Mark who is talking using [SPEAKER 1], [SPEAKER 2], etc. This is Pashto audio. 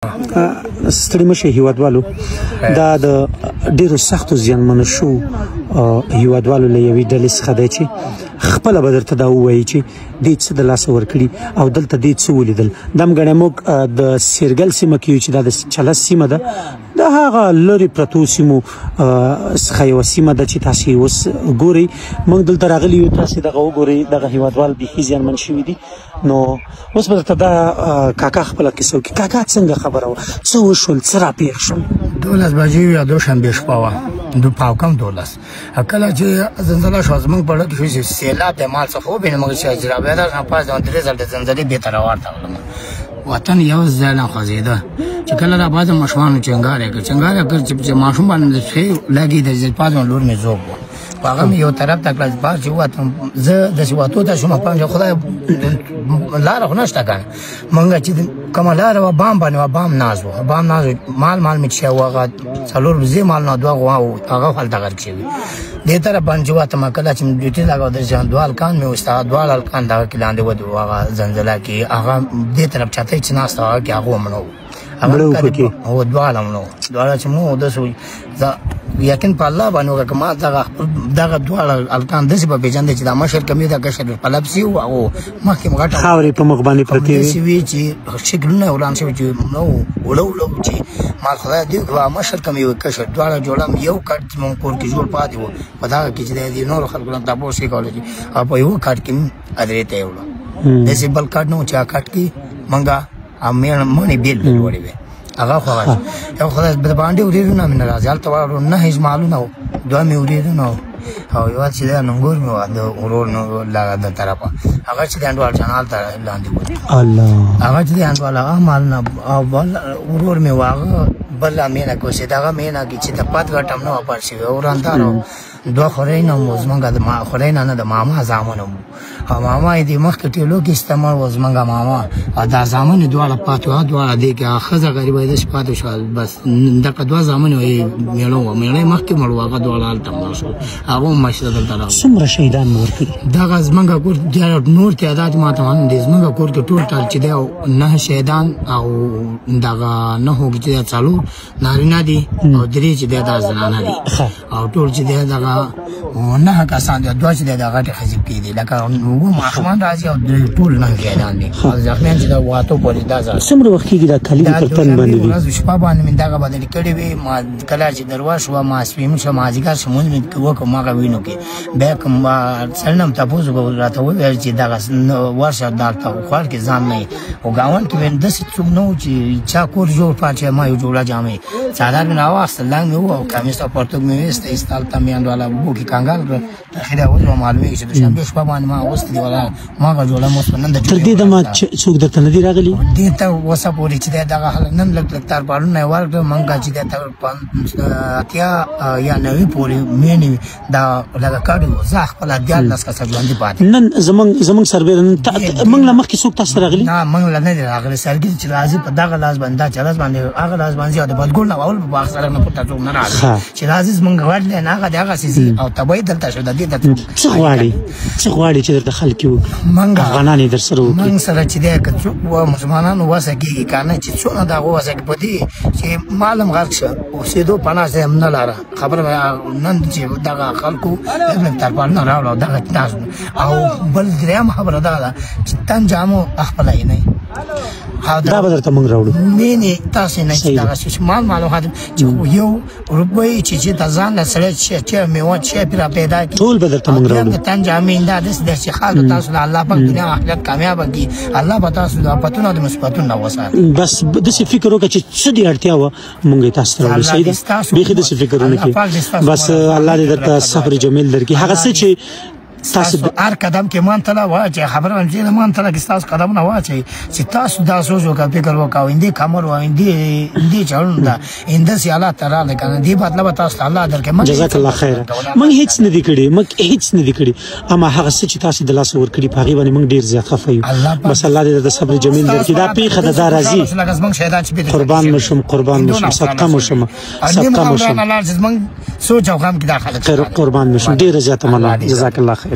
[SPEAKER 1] ستړي مشه هیوادوالو دا د ډیرو سختو زیانمنو شو هیوادوالو له یوې ډلې څخه دی چې خپله به درته دا ووایي چې دې څه د لاسه ورکړي او دلته دې څه ولیدل. دا هم ګڼې موږ د سیرګل سیمه کې یو چې دا د چلس سیمه ده، د هغه لرې پرتو سیمو څخه یوه سیمه ده چې تاسې اوس ګورئ. موږ دلته راغلي یو، تاسې دغه وګورئ، دغه هیوادوال بیخي زیانمن شوي دي. نو اوس به درته دا کاکا خپله کیسه وکړي. کاکا څنګه خبره وه، څه وشول، څه راپېښ شول؟
[SPEAKER 2] 12 بجې یا دوشنبې شپه وه، پاو کم 12. کله چې زلزله شوه زموږ په لږ شو چې سیلاب د مال څخه وبینې موږ چې اجرابیدار نه پاس 3 ځل د زلزلې بېرته راورته غلم. وطن یو ځای نه خوځېده چې کله را بعضې ماشومانو چنګار یې کړ چې ماشوم باندې ښې لګېد چې پازم لور مې ذوب وه. هغه مې یو طرف ته کړه بار چې ووتم، زه داسې وتو ته شوم، پام چې خدای لاره خو نشته که نه. مونږ چې کومه لاره وه بام باندې وه، بام ناز وه، بام ناز مال مې چې وه هغه 4 ورځې مال نه 2 غوا هغه هلته غرق شوي. دې طرف باندې چې وتم کله چې ډیوټي لګاو د دوه هلکان مې وسته، دوه هلکان دغه کې لاندې ودرېدو هغه زلزله کې. هغه دې طرف چتۍ چې ناسته هغه کې هغه مړه وو، هو دواړه مړه وو. دواړه چې مو داسې یقین په الله باندې وکړه که ما دغه دواړه هلکان داسې به پېژندې چې دا مشر کمې ده کشر په لپسې وو او مخکې م غټه
[SPEAKER 1] خاورې په مخ باندې پرتې
[SPEAKER 2] داسې وي چې شکلونه یې وران شوي چې نه وو وړه وړه چې ما خدای دې وکړه مشر کمې وو کشر دواړه جوړه یو کټ زموږ کور کې جوړ پاتې وو. په دغه کې چې دی نورو خلکو نه تپوس یې کولی چې او په یوه کټ کې ادرې ته یې وړه، داسې بل کټ نه و چې هغه کټ کې مونږه مڼې بېل بېل وړې وې. هغه خو هغه یو خدای د باندې ورېدونه مې نه راځي، هلته واړو 9 اجمالونه وو، 2 مې ورېدونه وو او یوه چې دی ننګور مې وه د ورور د طرفه، هغه چې دی انډوال جان هلته لاندې وو. هغه چې دی انډوال هغه مالونه او بل ورور مې وه هغه بله مینه کې اوسېد، هغه مینه کې چې د پت ګټ هم نه وه پړ شوې او راندار و. 2 خورۍ نه وو زمونږ د خورۍ نه د ماما زامن وو، او ماما یې د مخکې ټېلو کې استعمال وو زمونږ ماما، او دا زامن یې دواړه پاتې وه، دواړه دې کې هغه ښځه غریبه یې داسې پاتې شوه. بس دغه 2 زامن یې مېړه وه، مېړه یې مخکې مړ وو، هغه دواړه هلته مړ شول، هغه هم مشره دلته راغلل.
[SPEAKER 1] څومره شهیدان مو ورکړي؟
[SPEAKER 2] دغه زمونږ کور نور تعداد ما ته معلوم دی، زمونږ کور کې ټوټل چې دی 9 شهیدان او دغه 9 کې چې دی 4 نارینه دي او 3 چې دی دا زنانه دي، او ټول چې دی دغه 9 کسان دي، 2 چې دی د غټې ښځې کې دي، لکه 9 ماشومان راځي او ټول 9 شهیدان دي. زخمیان چې د واتو پورې دا
[SPEAKER 1] څومره وخت کېږي دا کالي تر تن باندې دي؟
[SPEAKER 2] ورځ شپه باندې مې دغه بدلې کړې وې. ما کله چې دروا شوه ماسپښین شوه مازدیګر شمونځ مې وکړم هغه وینو کې بیا کوم سړی نه م تپوس راته وویل چې دغه ورشه دلته خوړ کې ځان نه او ګاونډ کې مې داسې څوک نه و چې چا کور جوړ پات چې ما یو جوړه جامې څادر مې راواخیسته لنګ مې و او کمیس او پرتوګ مې ویسته ایسته هلته مې انډواله اوبو کې کنګال کړه. اخر اول ما معلومېږي چې دوشنبې شپه باندې ما اغوستې دي ولا ما هغه جوړه مو اوس په نن د
[SPEAKER 1] تر دې دمه څوک درته نه دي راغلي؟
[SPEAKER 2] دې ته اوسه پورې چې دی دغه هلک نن لږ لږ تارپالونه یې ورکړه مونږ چې دی تر 80 یا 90 پورې مېنې دا لږه کړې وو. زه خپله 14 کسه ژوندي پاتې.
[SPEAKER 1] نن زمونږ سربیره موږ له مخکې څوک تاسو ته راغلي؟
[SPEAKER 2] نه موږ له نه دي راغلي، سرګي چې راځي په دغه لاس باندې دا چلس باندې هغه لاس باندې او د بلګول نه اول په باغ سره نه پټه څوک نه راځي چې راځي زمونږ غوړ دی نه هغه دغه سیسي او تبعید دلته شو د دې د
[SPEAKER 1] څه غواړي چې درته خلک وکړي افغانان یې در سره وکړي؟
[SPEAKER 2] موږ سره چې دی که څوک مسلمانانو وسه کېږي که نه چې څونه د هغو وسه کې په دې چې مال هم غرق شه اوسېدو پناه ځای هم نه لره. خبره نن چې دغه خلکو ترپالونه راوړه او دغه ناست او بل درېیم خبره دا ده چې تن جامو خپله یې نه
[SPEAKER 1] دا به درته موږ راوړو
[SPEAKER 2] مینې تاسې نه چې دغه شي معلومات چې یو روپۍ چې د ځان له سړی چې میوه چې پرې پیدا کړي
[SPEAKER 1] ټول به درته موږ راوړو.
[SPEAKER 2] د تن جامې دا داسې ده چې خلکو تاسو له الله پاک دنیا او آخرت کامیابه کړي، الله به تاسو د آفتونو او د مصیبتونو نه وساتي.
[SPEAKER 1] بس داسې فکر وکړه چې څه دې اړتیا وه موږ یې تاسو ته راوړو. صحیح ده، بیخي داسې فکر ونه کړي. بس الله دې درته صبر جمیل درکړي. هغه څه چې تاسو
[SPEAKER 2] هر قدم کې مان تله واچي خبره باندې مان تله کې تاسو قدم نه واچي چې تاسو دا سوچ وکړئ فکر وکړئ اندې کمر و اندې چړون دا اندې سي الله تعالی له کنه دی مطلب تاسو الله درکې
[SPEAKER 1] جزاک الله خیر. موږ هیڅ نه دی کړی اما هغه څه چې تاسو د لاس ورکړي په هغه باندې موږ ډیر زیات خفه یو. بس الله دې د صبر جمیل درکړي. دا پیخه د راضي قربان مشم صدقه مشم
[SPEAKER 2] الله زمون سوچ او غم کې داخله
[SPEAKER 1] قربان مشم ډیر زیات مننه. جزاک الله خیر.